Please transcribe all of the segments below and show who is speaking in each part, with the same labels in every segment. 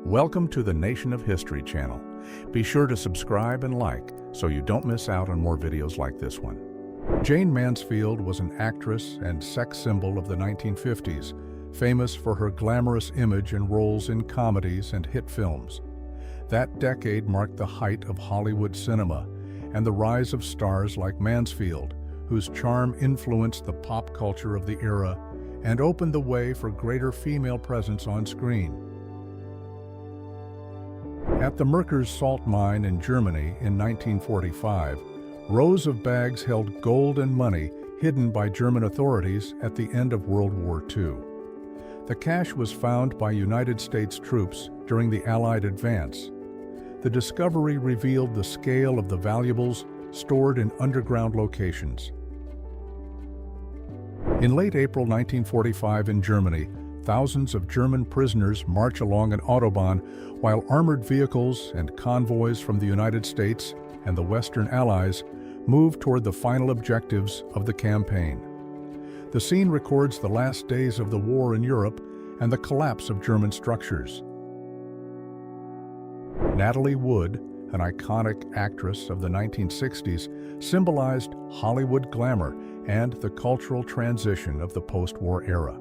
Speaker 1: Welcome to the Nation of History channel. Be sure to subscribe and like so you don't miss out on more videos like this one. Jayne Mansfield was an actress and sex symbol of the 1950s, famous for her glamorous image and roles in comedies and hit films. That decade marked the height of Hollywood cinema and the rise of stars like Mansfield, whose charm influenced the pop culture of the era and opened the way for greater female presence on screen. At the Merkers salt mine in Germany in 1945, rows of bags held gold and money hidden by German authorities at the end of World War II. The cash was found by United States troops during the Allied advance. The discovery revealed the scale of the valuables stored in underground locations. In late April 1945 in Germany, thousands of German prisoners march along an autobahn while armored vehicles and convoys from the United States and the Western Allies move toward the final objectives of the campaign. The scene records the last days of the war in Europe and the collapse of German structures. Natalie Wood, an iconic actress of the 1960s, symbolized Hollywood glamour and the cultural transition of the post-war era.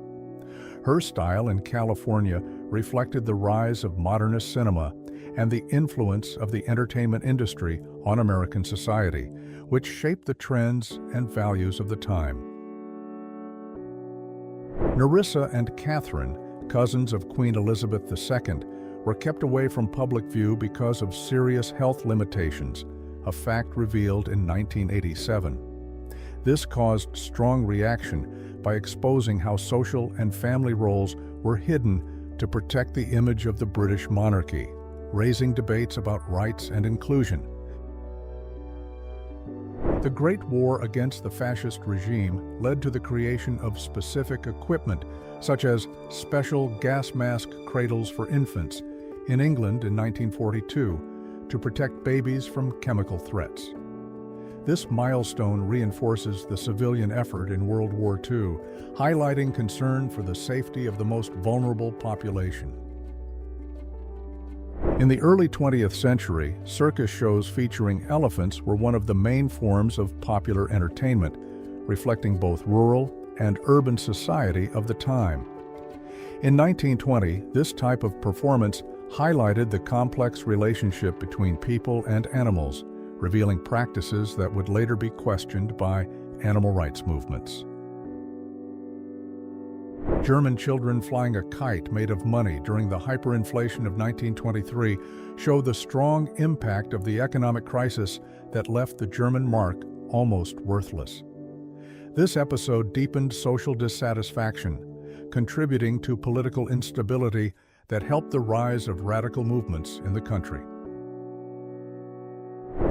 Speaker 1: Her style in California reflected the rise of modernist cinema and the influence of the entertainment industry on American society, which shaped the trends and values of the time. Nerissa and Catherine, cousins of Queen Elizabeth II, were kept away from public view because of serious health limitations, a fact revealed in 1987. This caused strong reaction by exposing how social and family roles were hidden to protect the image of the British monarchy, raising debates about rights and inclusion. The Great War against the fascist regime led to the creation of specific equipment, such as special gas mask cradles for infants in England in 1942 to protect babies from chemical threats. This milestone reinforces the civilian effort in World War II, highlighting concern for the safety of the most vulnerable population. In the early 20th century, circus shows featuring elephants were one of the main forms of popular entertainment, reflecting both rural and urban society of the time. In 1920, this type of performance highlighted the complex relationship between people and animals, revealing practices that would later be questioned by animal rights movements. German children flying a kite made of money during the hyperinflation of 1923 show the strong impact of the economic crisis that left the German mark almost worthless. This episode deepened social dissatisfaction, contributing to political instability that helped the rise of radical movements in the country.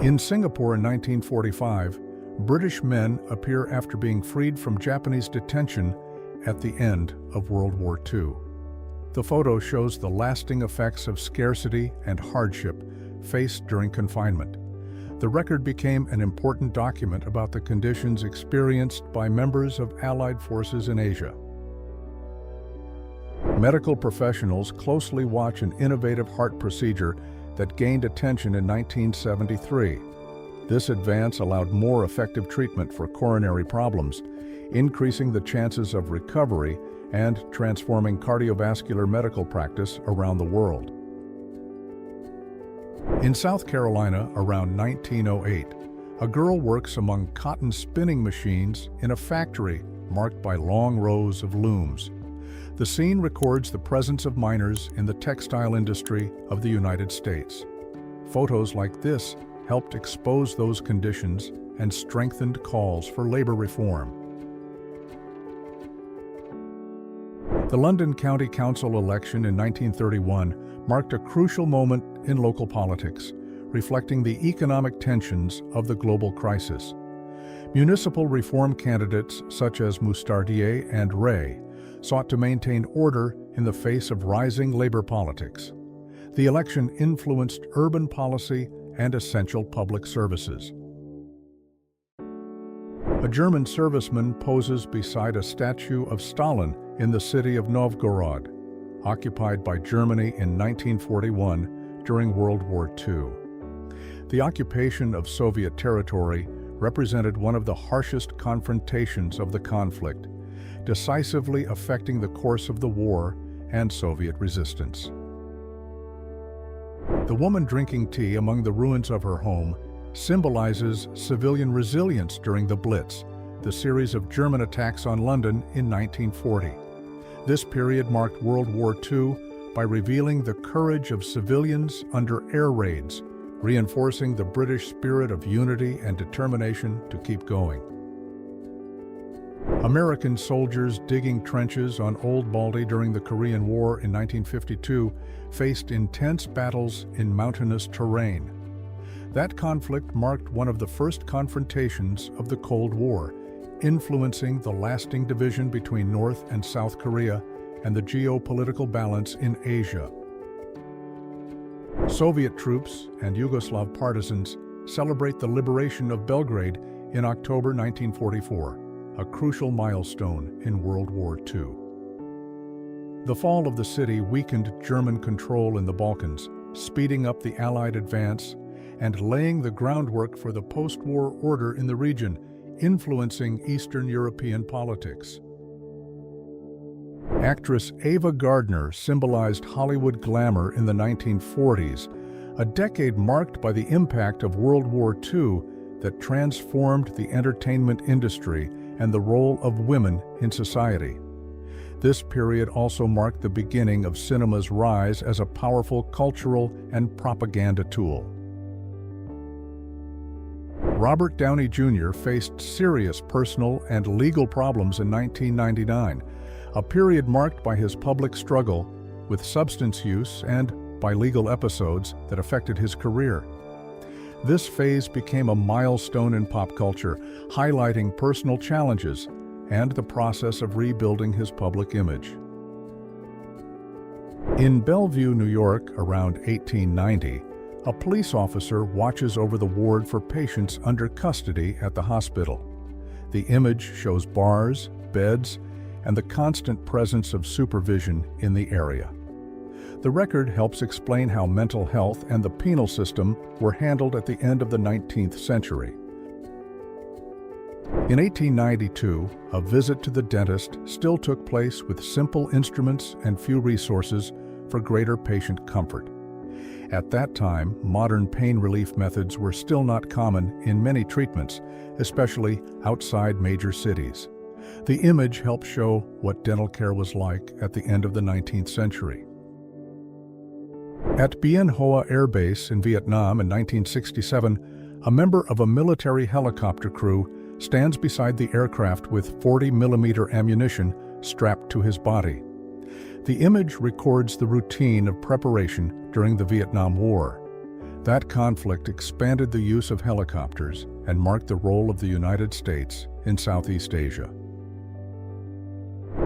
Speaker 1: In Singapore in 1945, British men appear after being freed from Japanese detention at the end of World War II. The photo shows the lasting effects of scarcity and hardship faced during confinement. The record became an important document about the conditions experienced by members of Allied forces in Asia. Medical professionals closely watch an innovative heart procedure that gained attention in 1973. This advance allowed more effective treatment for coronary problems, increasing the chances of recovery and transforming cardiovascular medical practice around the world. In South Carolina around 1908, a girl works among cotton spinning machines in a factory marked by long rows of looms. The scene records the presence of miners in the textile industry of the United States. Photos like this helped expose those conditions and strengthened calls for labor reform. The London County Council election in 1931 marked a crucial moment in local politics, reflecting the economic tensions of the global crisis. Municipal reform candidates such as Mustardier and Ray sought to maintain order in the face of rising labor politics. The election influenced urban policy and essential public services. A German serviceman poses beside a statue of Stalin in the city of Novgorod. occupied by Germany in 1941 during World War II. The occupation of Soviet territory represented one of the harshest confrontations of the conflict, decisively affecting the course of the war and Soviet resistance. The woman drinking tea among the ruins of her home symbolizes civilian resilience during the Blitz, the series of German attacks on London in 1940. This period marked World War II by revealing the courage of civilians under air raids, reinforcing the British spirit of unity and determination to keep going. American soldiers digging trenches on Old Baldy during the Korean War in 1952 faced intense battles in mountainous terrain. That conflict marked one of the first confrontations of the Cold War, influencing the lasting division between North and South Korea and the geopolitical balance in Asia. Soviet troops and Yugoslav partisans celebrate the liberation of Belgrade in October 1944, a crucial milestone in World War II. The fall of the city weakened German control in the Balkans, speeding up the Allied advance and laying the groundwork for the post-war order in the region, influencing Eastern European politics. Actress Ava Gardner symbolized Hollywood glamour in the 1940s, a decade marked by the impact of World War II that transformed the entertainment industry and the role of women in society. This period also marked the beginning of cinema's rise as a powerful cultural and propaganda tool. Robert Downey Jr. faced serious personal and legal problems in 1999, a period marked by his public struggle with substance use and by legal episodes that affected his career. This phase became a milestone in pop culture, highlighting personal challenges and the process of rebuilding his public image. In Bellevue, New York, around 1890, a police officer watches over the ward for patients under custody at the hospital. The image shows bars, beds, and the constant presence of supervision in the area. The record helps explain how mental health and the penal system were handled at the end of the 19th century. In 1892, a visit to the dentist still took place with simple instruments and few resources for greater patient comfort. At that time, modern pain relief methods were still not common in many treatments, especially outside major cities. The image helps show what dental care was like at the end of the 19th century. At Bien Hoa Air Base in Vietnam in 1967, a member of a military helicopter crew stands beside the aircraft with 40mm ammunition strapped to his body. The image records the routine of preparation during the Vietnam War. That conflict expanded the use of helicopters and marked the role of the United States in Southeast Asia.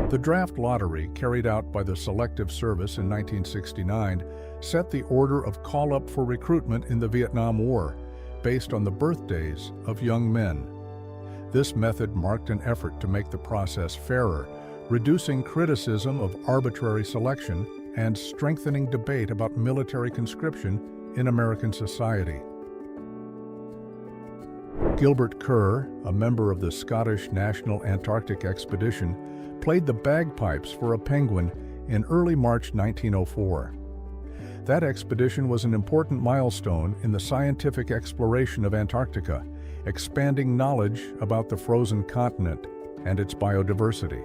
Speaker 1: The draft lottery carried out by the Selective Service in 1969 set the order of call-up for recruitment in the Vietnam War based on the birthdays of young men. This method marked an effort to make the process fairer, reducing criticism of arbitrary selection and strengthening debate about military conscription in American society. Gilbert Kerr, a member of the Scottish National Antarctic Expedition, played the bagpipes for a penguin in early March 1904. That expedition was an important milestone in the scientific exploration of Antarctica, expanding knowledge about the frozen continent and its biodiversity.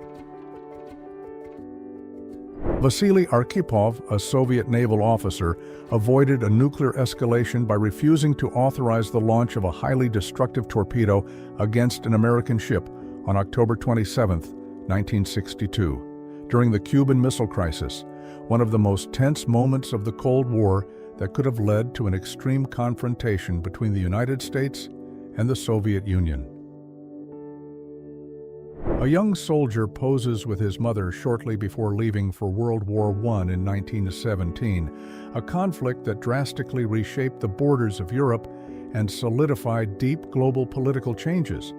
Speaker 1: Vasily Arkhipov, a Soviet naval officer, avoided a nuclear escalation by refusing to authorize the launch of a highly destructive torpedo against an American ship on October 27, 1962, during the Cuban Missile Crisis, one of the most tense moments of the Cold War that could have led to an extreme confrontation between the United States and the Soviet Union. A young soldier poses with his mother shortly before leaving for World War I in 1917, a conflict that drastically reshaped the borders of Europe and solidified deep global political changes.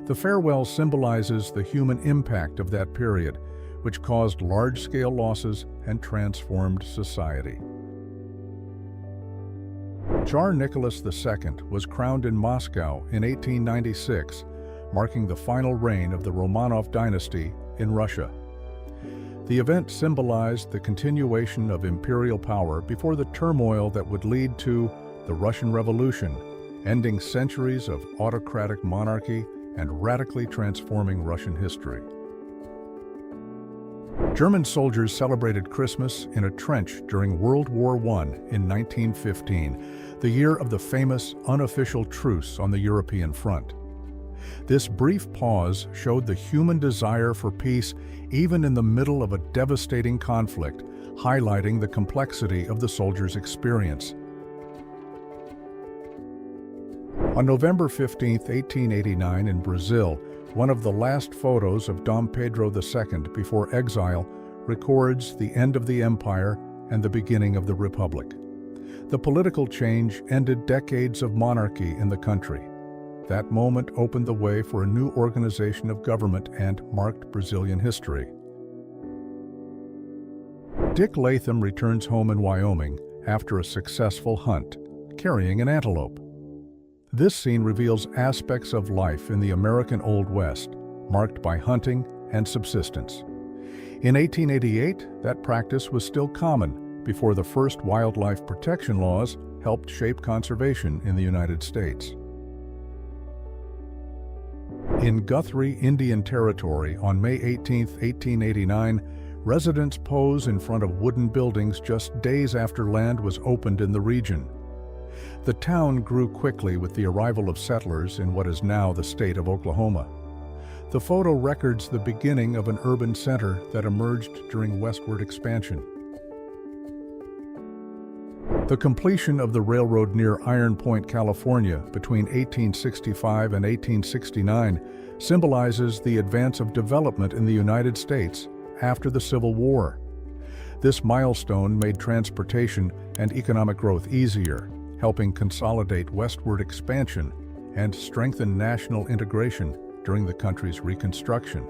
Speaker 1: The farewell symbolizes the human impact of that period, which caused large-scale losses and transformed society. Tsar Nicholas II was crowned in Moscow in 1896, marking the final reign of the Romanov dynasty in Russia. The event symbolized the continuation of imperial power before the turmoil that would lead to the Russian Revolution, ending centuries of autocratic monarchy and radically transforming Russian history. German soldiers celebrated Christmas in a trench during World War I in 1915, the year of the famous unofficial truce on the European front. This brief pause showed the human desire for peace even in the middle of a devastating conflict, highlighting the complexity of the soldiers' experience. On November 15, 1889, in Brazil, one of the last photos of Dom Pedro II before exile records the end of the empire and the beginning of the republic. The political change ended decades of monarchy in the country. That moment opened the way for a new organization of government and marked Brazilian history. Dick Latham returns home in Wyoming after a successful hunt, carrying an antelope. This scene reveals aspects of life in the American Old West, marked by hunting and subsistence. In 1888, that practice was still common before the first wildlife protection laws helped shape conservation in the United States. In Guthrie, Indian Territory, on May 18, 1889, residents pose in front of wooden buildings just days after land was opened in the region. The town grew quickly with the arrival of settlers in what is now the state of Oklahoma. The photo records the beginning of an urban center that emerged during westward expansion. The completion of the railroad near Iron Point, California, between 1865 and 1869 symbolizes the advance of development in the United States after the Civil War. This milestone made transportation and economic growth easier, helping consolidate westward expansion and strengthen national integration during the country's Reconstruction.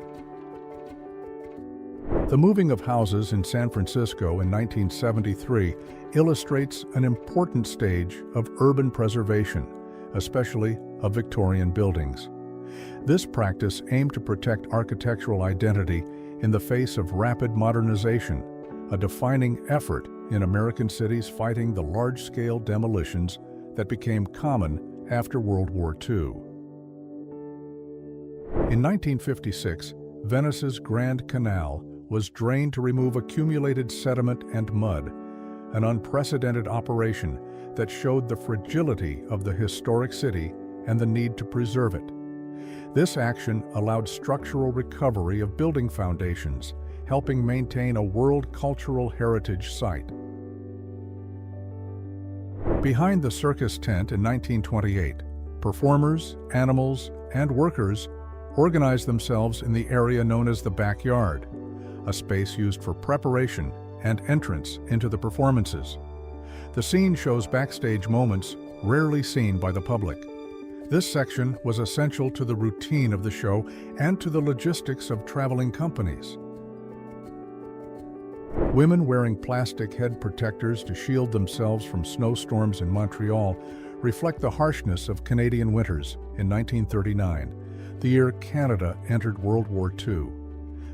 Speaker 1: The moving of houses in San Francisco in 1973 illustrates an important stage of urban preservation, especially of Victorian buildings. This practice aimed to protect architectural identity in the face of rapid modernization, a defining effort in American cities fighting the large-scale demolitions that became common after World War II. In 1956, Venice's Grand Canal was drained to remove accumulated sediment and mud, an unprecedented operation that showed the fragility of the historic city and the need to preserve it. This action allowed structural recovery of building foundations, helping maintain a World Cultural Heritage Site. Behind the circus tent in 1928, performers, animals, and workers organized themselves in the area known as the backyard, a space used for preparation and entrance into the performances. The scene shows backstage moments rarely seen by the public. This section was essential to the routine of the show and to the logistics of traveling companies. Women wearing plastic head protectors to shield themselves from snowstorms in Montreal reflect the harshness of Canadian winters in 1939, the year Canada entered World War II.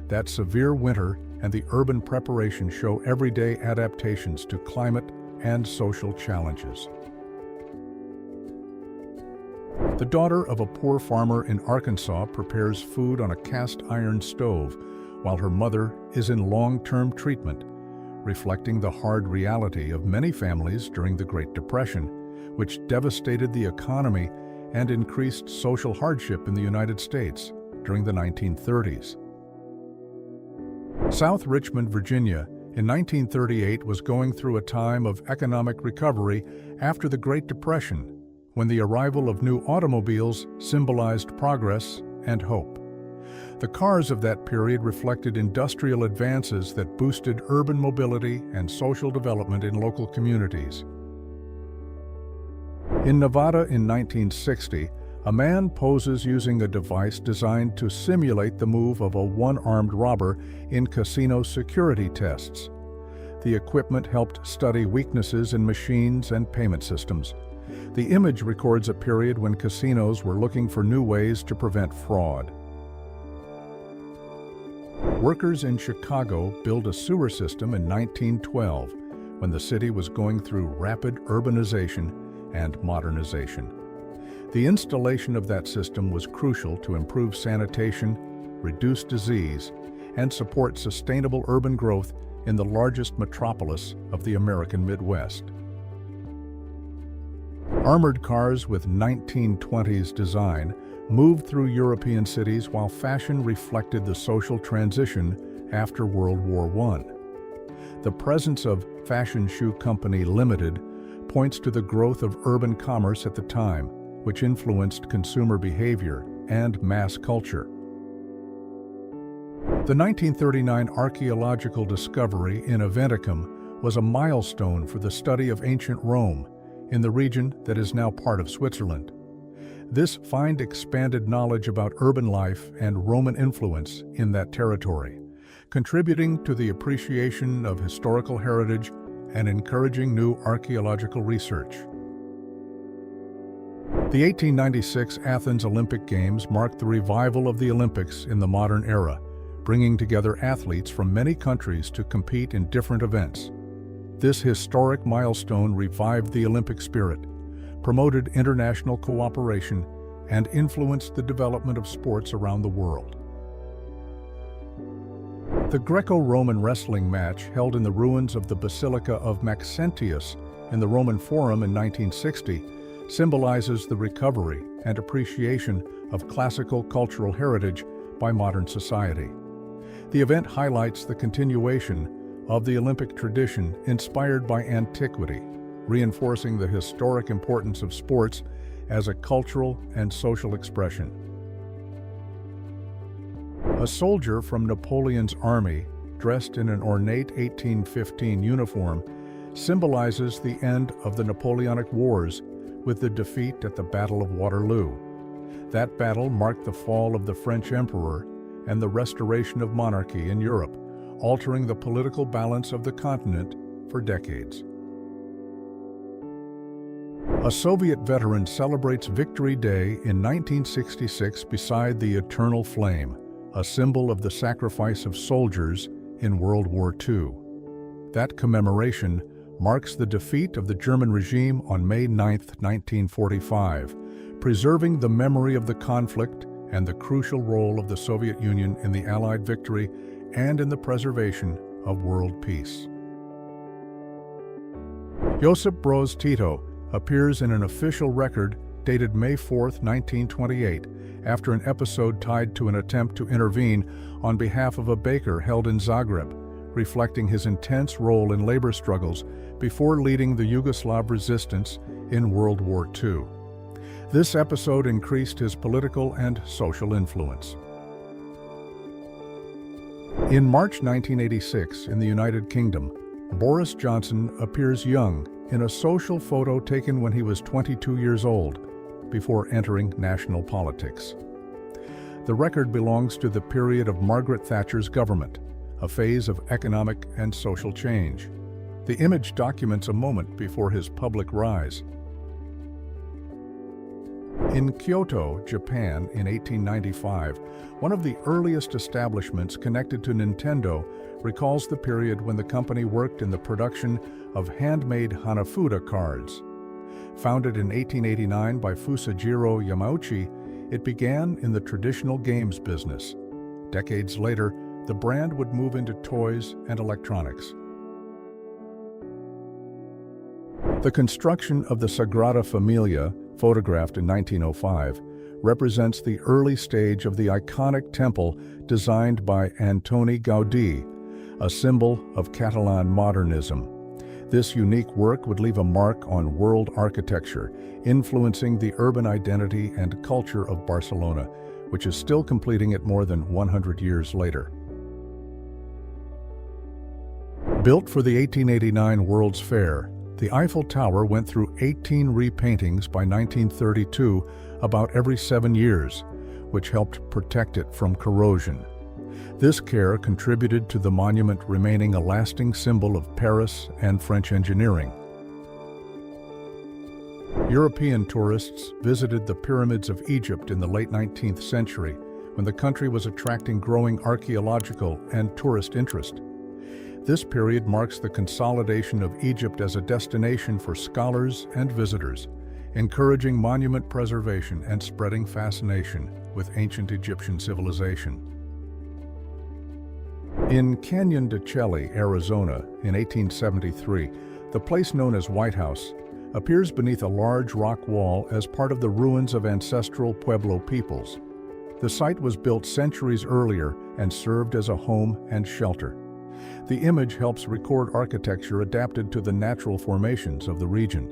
Speaker 1: That severe winter and the urban preparation show everyday adaptations to climate and social challenges. The daughter of a poor farmer in Arkansas prepares food on a cast iron stove while her mother is in long-term treatment, reflecting the hard reality of many families during the Great Depression, which devastated the economy and increased social hardship in the United States during the 1930s. South Richmond, Virginia, in 1938 was going through a time of economic recovery after the Great Depression, when the arrival of new automobiles symbolized progress and hope. The cars of that period reflected industrial advances that boosted urban mobility and social development in local communities. In Nevada in 1960, A man poses using a device designed to simulate the move of a one-armed robber in casino security tests. The equipment helped study weaknesses in machines and payment systems. The image records a period when casinos were looking for new ways to prevent fraud. Workers in Chicago built a sewer system in 1912 when the city was going through rapid urbanization and modernization. The installation of that system was crucial to improve sanitation, reduce disease, and support sustainable urban growth in the largest metropolis of the American Midwest. Armored cars with 1920s design moved through European cities while fashion reflected the social transition after World War I. The presence of Fashion Shoe Company Limited points to the growth of urban commerce at the time, which influenced consumer behavior and mass culture. The 1939 archaeological discovery in Aventicum was a milestone for the study of ancient Rome in the region that is now part of Switzerland. This find expanded knowledge about urban life and Roman influence in that territory, contributing to the appreciation of historical heritage and encouraging new archaeological research. The 1896 Athens Olympic Games marked the revival of the Olympics in the modern era, bringing together athletes from many countries to compete in different events. This historic milestone revived the Olympic spirit, promoted international cooperation, and influenced the development of sports around the world. The Greco-Roman wrestling match held in the ruins of the Basilica of Maxentius in the Roman Forum in 1960 symbolizes the recovery and appreciation of classical cultural heritage by modern society. The event highlights the continuation of the Olympic tradition inspired by antiquity, reinforcing the historic importance of sports as a cultural and social expression. A soldier from Napoleon's army, dressed in an ornate 1815 uniform, symbolizes the end of the Napoleonic Wars with the defeat at the Battle of Waterloo. That battle marked the fall of the French emperor and the restoration of monarchy in Europe, altering the political balance of the continent for decades. A Soviet veteran celebrates Victory Day in 1966 beside the Eternal Flame, a symbol of the sacrifice of soldiers in World War II. That commemoration marks the defeat of the German regime on May 9, 1945, preserving the memory of the conflict and the crucial role of the Soviet Union in the Allied victory and in the preservation of world peace. Josip Broz Tito appears in an official record dated May 4, 1928, after an episode tied to an attempt to intervene on behalf of a baker held in Zagreb, reflecting his intense role in labor struggles before leading the Yugoslav resistance in World War II. This episode increased his political and social influence. In March 1986, in the United Kingdom, Boris Johnson appears young in a social photo taken when he was 22 years old, before entering national politics. The record belongs to the period of Margaret Thatcher's government, a phase of economic and social change. The image documents a moment before his public rise. In Kyoto, Japan, in 1895, one of the earliest establishments connected to Nintendo recalls the period when the company worked in the production of handmade Hanafuda cards. Founded in 1889 by Fusajiro Yamauchi, it began in the traditional games business. Decades later, the brand would move into toys and electronics. The construction of the Sagrada Familia, photographed in 1905, represents the early stage of the iconic temple designed by Antoni Gaudí, a symbol of Catalan modernism. This unique work would leave a mark on world architecture, influencing the urban identity and culture of Barcelona, which is still completing it more than 100 years later. Built for the 1889 World's Fair, The Eiffel Tower went through 18 repaintings by 1932, about every 7 years, which helped protect it from corrosion. This care contributed to the monument remaining a lasting symbol of Paris and French engineering. European tourists visited the pyramids of Egypt in the late 19th century, when the country was attracting growing archaeological and tourist interest. This period marks the consolidation of Egypt as a destination for scholars and visitors, encouraging monument preservation and spreading fascination with ancient Egyptian civilization. In Canyon de Chelly, Arizona, in 1873, the place known as White House appears beneath a large rock wall as part of the ruins of ancestral Pueblo peoples. The site was built centuries earlier and served as a home and shelter. The image helps record architecture adapted to the natural formations of the region.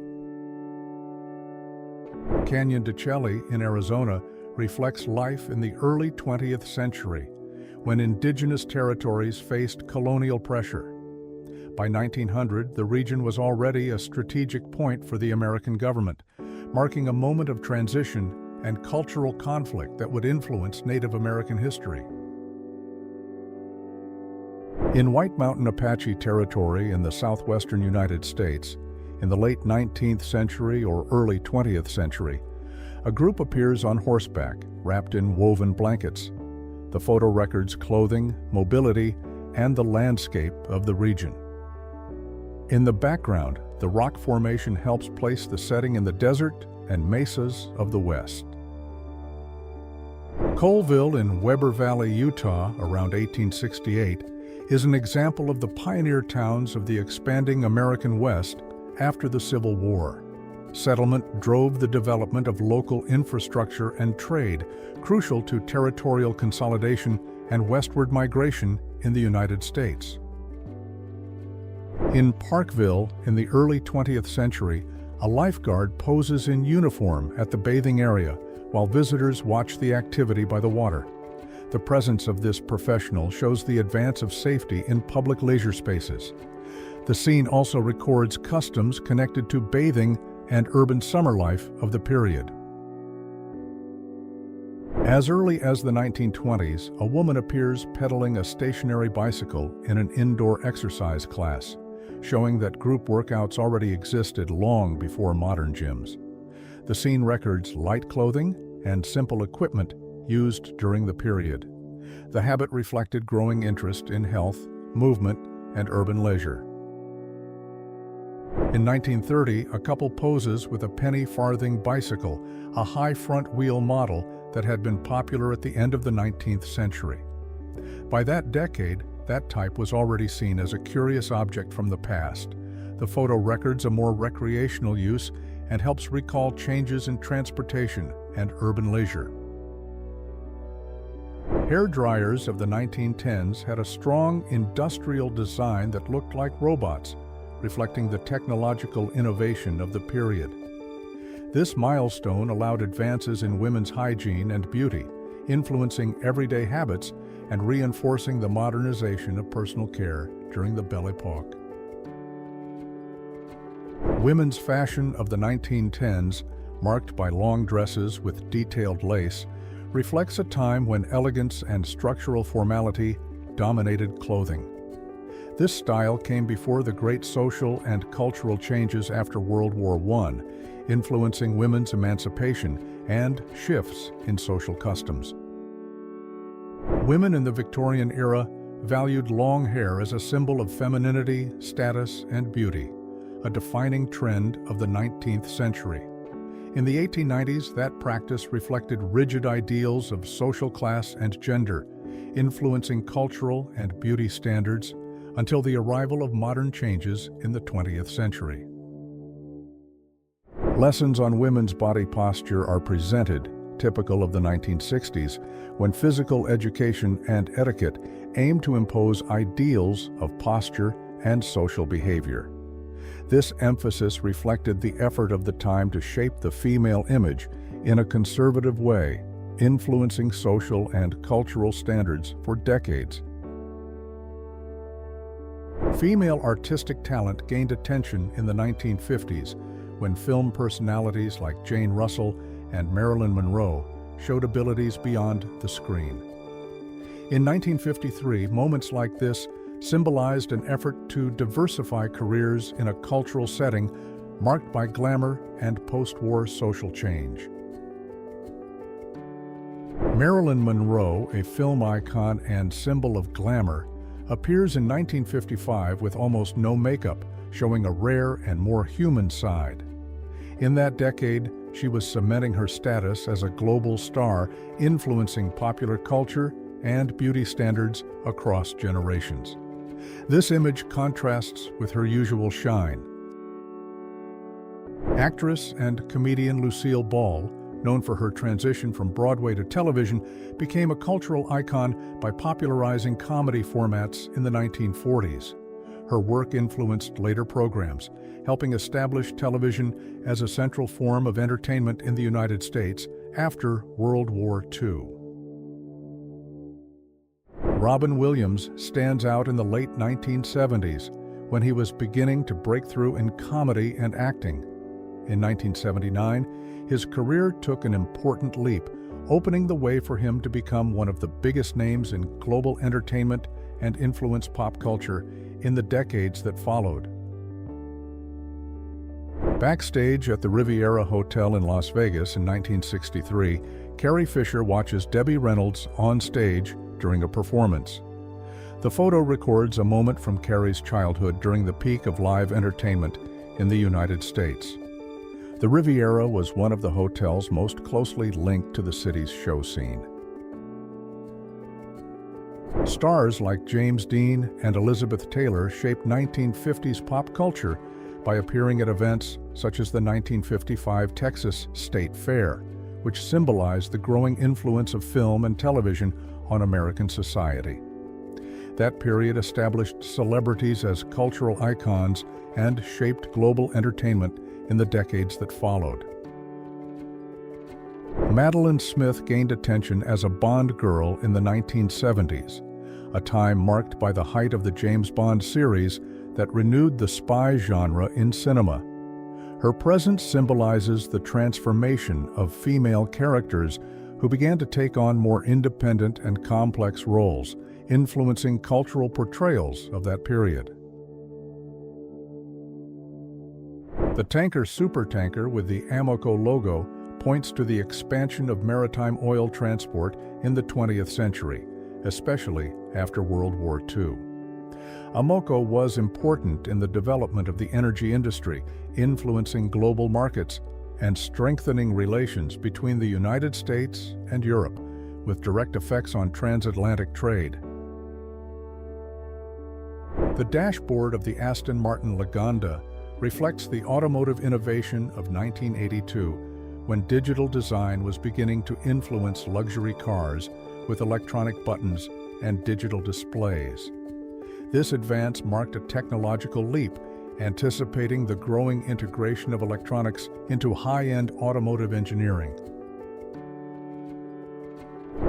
Speaker 1: Canyon de Chelly in Arizona reflects life in the early 20th century, when indigenous territories faced colonial pressure. By 1900, the region was already a strategic point for the American government, marking a moment of transition and cultural conflict that would influence Native American history. In White Mountain Apache territory in the southwestern United States, in the late 19th century or early 20th century, a group appears on horseback, wrapped in woven blankets. The photo records clothing, mobility, and the landscape of the region. In the background, the rock formation helps place the setting in the desert and mesas of the West. Colville in Weber Valley, Utah, around 1868, is an example of the pioneer towns of the expanding American West after the Civil War. Settlement drove the development of local infrastructure and trade, crucial to territorial consolidation and westward migration in the United States. In Parkville, in the early 20th century, a lifeguard poses in uniform at the bathing area while visitors watch the activity by the water. The presence of this professional shows the advance of safety in public leisure spaces. The scene also records customs connected to bathing and urban summer life of the period. As early as the 1920s, a woman appears pedaling a stationary bicycle in an indoor exercise class, showing that group workouts already existed long before modern gyms. The scene records light clothing and simple equipment used during the period. The habit reflected growing interest in health, movement, and urban leisure. In 1930, a couple poses with a penny farthing bicycle, a high front wheel model that had been popular at the end of the 19th century. By that decade, that type was already seen as a curious object from the past. The photo records a more recreational use and helps recall changes in transportation and urban leisure. Hair dryers of the 1910s had a strong industrial design that looked like robots, reflecting the technological innovation of the period. This milestone allowed advances in women's hygiene and beauty, influencing everyday habits and reinforcing the modernization of personal care during the Belle Epoque. Women's fashion of the 1910s, marked by long dresses with detailed lace, reflects a time when elegance and structural formality dominated clothing. This style came before the great social and cultural changes after World War I, influencing women's emancipation and shifts in social customs. Women in the Victorian era valued long hair as a symbol of femininity, status, and beauty, a defining trend of the 19th century. In the 1890s, that practice reflected rigid ideals of social class and gender, influencing cultural and beauty standards until the arrival of modern changes in the 20th century. Lessons on women's body posture are presented, typical of the 1960s, when physical education and etiquette aimed to impose ideals of posture and social behavior. This emphasis reflected the effort of the time to shape the female image in a conservative way, influencing social and cultural standards for decades. Female artistic talent gained attention in the 1950s when film personalities like Jayne Russell and Marilyn Monroe showed abilities beyond the screen. In 1953, moments like this symbolized an effort to diversify careers in a cultural setting marked by glamour and post-war social change. Marilyn Monroe, a film icon and symbol of glamour, appears in 1955 with almost no makeup, showing a rare and more human side. In that decade, she was cementing her status as a global star, influencing popular culture and beauty standards across generations. This image contrasts with her usual shine. Actress and comedian Lucille Ball, known for her transition from Broadway to television, became a cultural icon by popularizing comedy formats in the 1940s. Her work influenced later programs, helping establish television as a central form of entertainment in the United States after World War II. Robin Williams stands out in the late 1970s when he was beginning to break through in comedy and acting. In 1979, his career took an important leap, opening the way for him to become one of the biggest names in global entertainment and influence pop culture in the decades that followed. Backstage at the Riviera Hotel in Las Vegas in 1963, Carrie Fisher watches Debbie Reynolds on stage during a performance. The photo records a moment from Carrie's childhood during the peak of live entertainment in the United States. The Riviera was one of the hotels most closely linked to the city's show scene. Stars like James Dean and Elizabeth Taylor shaped 1950s pop culture by appearing at events such as the 1955 Texas State Fair, which symbolized the growing influence of film and television on American society. That period established celebrities as cultural icons and shaped global entertainment in the decades that followed. Madeline Smith gained attention as a Bond girl in the 1970s, a time marked by the height of the James Bond series that renewed the spy genre in cinema. Her presence symbolizes the transformation of female characters who began to take on more independent and complex roles, influencing cultural portrayals of that period. The tanker supertanker with the Amoco logo points to the expansion of maritime oil transport in the 20th century, especially after World War II. Amoco was important in the development of the energy industry, influencing global markets and strengthening relations between the United States and Europe, with direct effects on transatlantic trade. The dashboard of the Aston Martin Lagonda reflects the automotive innovation of 1982, when digital design was beginning to influence luxury cars with electronic buttons and digital displays. This advance marked a technological leap, anticipating the growing integration of electronics into high-end automotive engineering.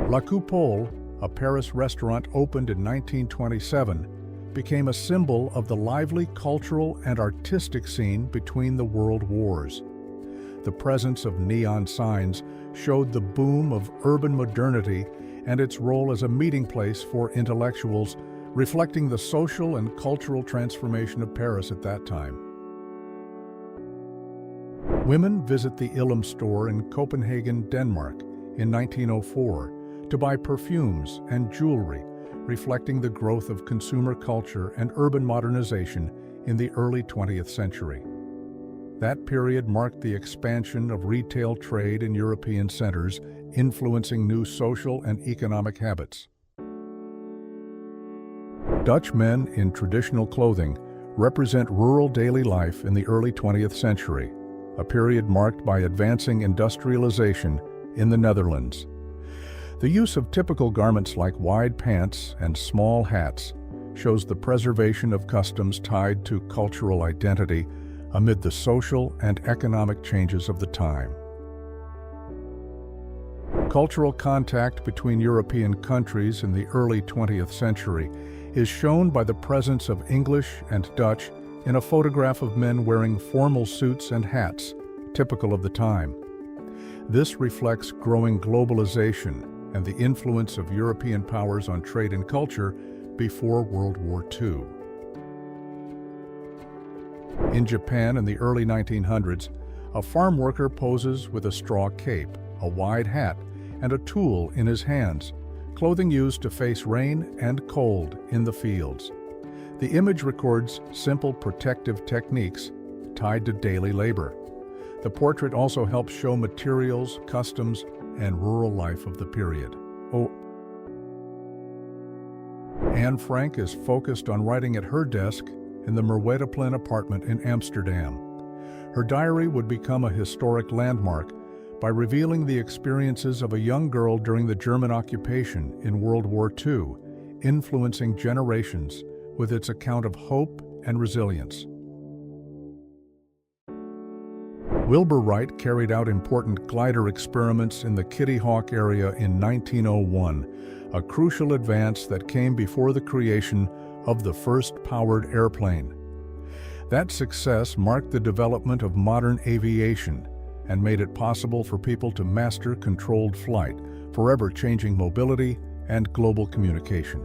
Speaker 1: La Coupole, a Paris restaurant opened in 1927, became a symbol of the lively cultural and artistic scene between the world wars. The presence of neon signs showed the boom of urban modernity and its role as a meeting place for intellectuals, reflecting the social and cultural transformation of Paris at that time. Women visit the Illum store in Copenhagen, Denmark, in 1904 to buy perfumes and jewelry, reflecting the growth of consumer culture and urban modernization in the early 20th century. That period marked the expansion of retail trade in European centers, influencing new social and economic habits. Dutch men in traditional clothing represent rural daily life in the early 20th century, a period marked by advancing industrialization in the Netherlands. The use of typical garments like wide pants and small hats shows the preservation of customs tied to cultural identity amid the social and economic changes of the time. Cultural contact between European countries in the early 20th century is shown by the presence of English and Dutch in a photograph of men wearing formal suits and hats, typical of the time. This reflects growing globalization and the influence of European powers on trade and culture before World War II. In Japan in the early 1900s, a farm worker poses with a straw cape, a wide hat, and a tool in his hands, clothing used to face rain and cold in the fields. The image records simple protective techniques tied to daily labor. The portrait also helps show materials, customs, and rural life of the period. Anne Frank is focused on writing at her desk in the Merwedeplein apartment in Amsterdam. Her diary would become a historic landmark by revealing the experiences of a young girl during the German occupation in World War II, influencing generations with its account of hope and resilience. Wilbur Wright carried out important glider experiments in the Kitty Hawk area in 1901, a crucial advance that came before the creation of the first powered airplane. That success marked the development of modern aviation and made it possible for people to master controlled flight, forever changing mobility and global communication.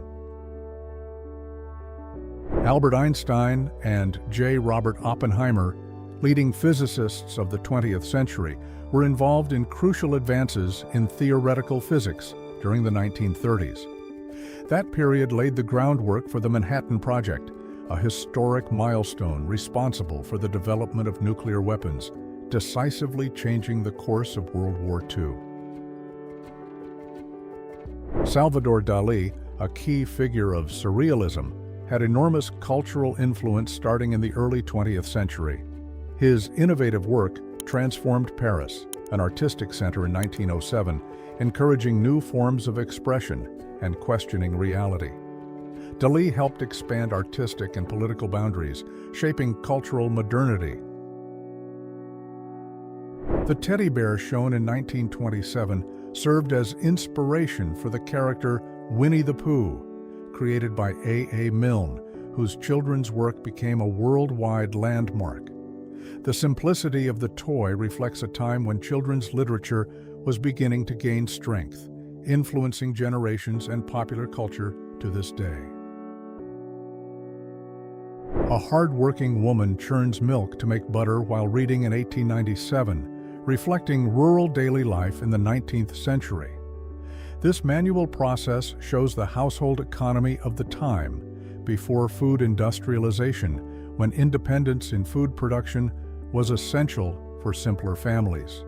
Speaker 1: Albert Einstein and J. Robert Oppenheimer, leading physicists of the 20th century, were involved in crucial advances in theoretical physics during the 1930s. That period laid the groundwork for the Manhattan Project, a historic milestone responsible for the development of nuclear weapons, decisively changing the course of World War II. Salvador Dali, a key figure of surrealism, had enormous cultural influence starting in the early 20th century. His innovative work transformed Paris, an artistic center in 1907, encouraging new forms of expression and questioning reality. Dali helped expand artistic and political boundaries, shaping cultural modernity. The teddy bear shown in 1927 served as inspiration for the character Winnie the Pooh, created by A. Milne, whose children's work became a worldwide landmark. The simplicity of the toy reflects a time when children's literature was beginning to gain strength, influencing generations and popular culture to this day. A hard-working woman churns milk to make butter while reading in 1897, reflecting rural daily life in the 19th century. This manual process shows the household economy of the time, before food industrialization, when independence in food production was essential for simpler families.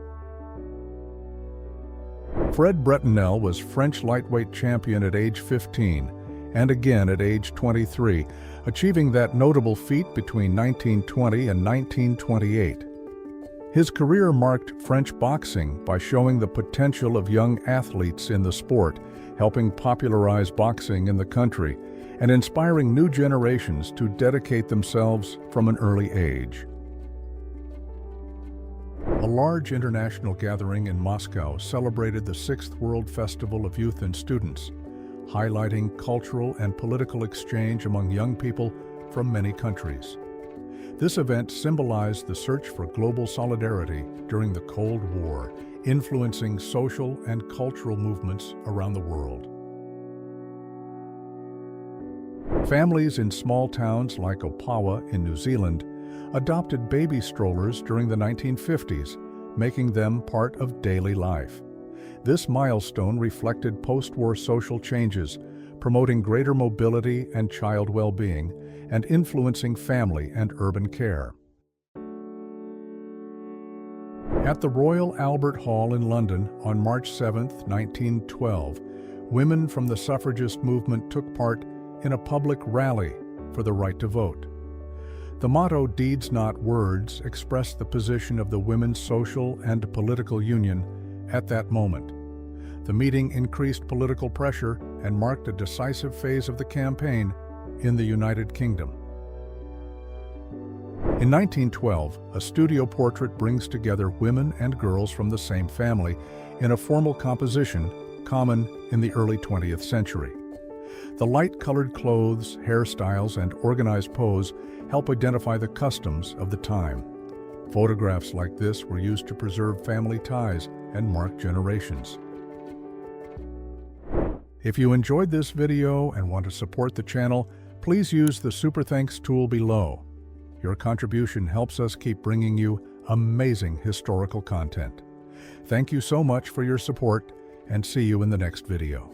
Speaker 1: Fred Bretonel was French lightweight champion at age 15 and again at age 23, achieving that notable feat between 1920 and 1928. His career marked French boxing by showing the potential of young athletes in the sport, helping popularize boxing in the country, and inspiring new generations to dedicate themselves from an early age. A large international gathering in Moscow celebrated the 6th World Festival of Youth and Students, highlighting cultural and political exchange among young people from many countries. This event symbolized the search for global solidarity during the Cold War, influencing social and cultural movements around the world. Families in small towns like Opawa in New Zealand adopted baby strollers during the 1950s, making them part of daily life. This milestone reflected post-war social changes, promoting greater mobility and child well-being, and influencing family and urban care. At the Royal Albert Hall in London on March 7, 1912, women from the suffragist movement took part in a public rally for the right to vote. The motto, "Deeds Not Words," expressed the position of the Women's Social and Political Union at that moment. The meeting increased political pressure and marked a decisive phase of the campaign in the United Kingdom. In 1912, a studio portrait brings together women and girls from the same family in a formal composition common in the early 20th century. The light-colored clothes, hairstyles, and organized pose help identify the customs of the time. Photographs like this were used to preserve family ties and mark generations. If you enjoyed this video and want to support the channel, please use the Super Thanks tool below. Your contribution helps us keep bringing you amazing historical content. Thank you so much for your support, and see you in the next video.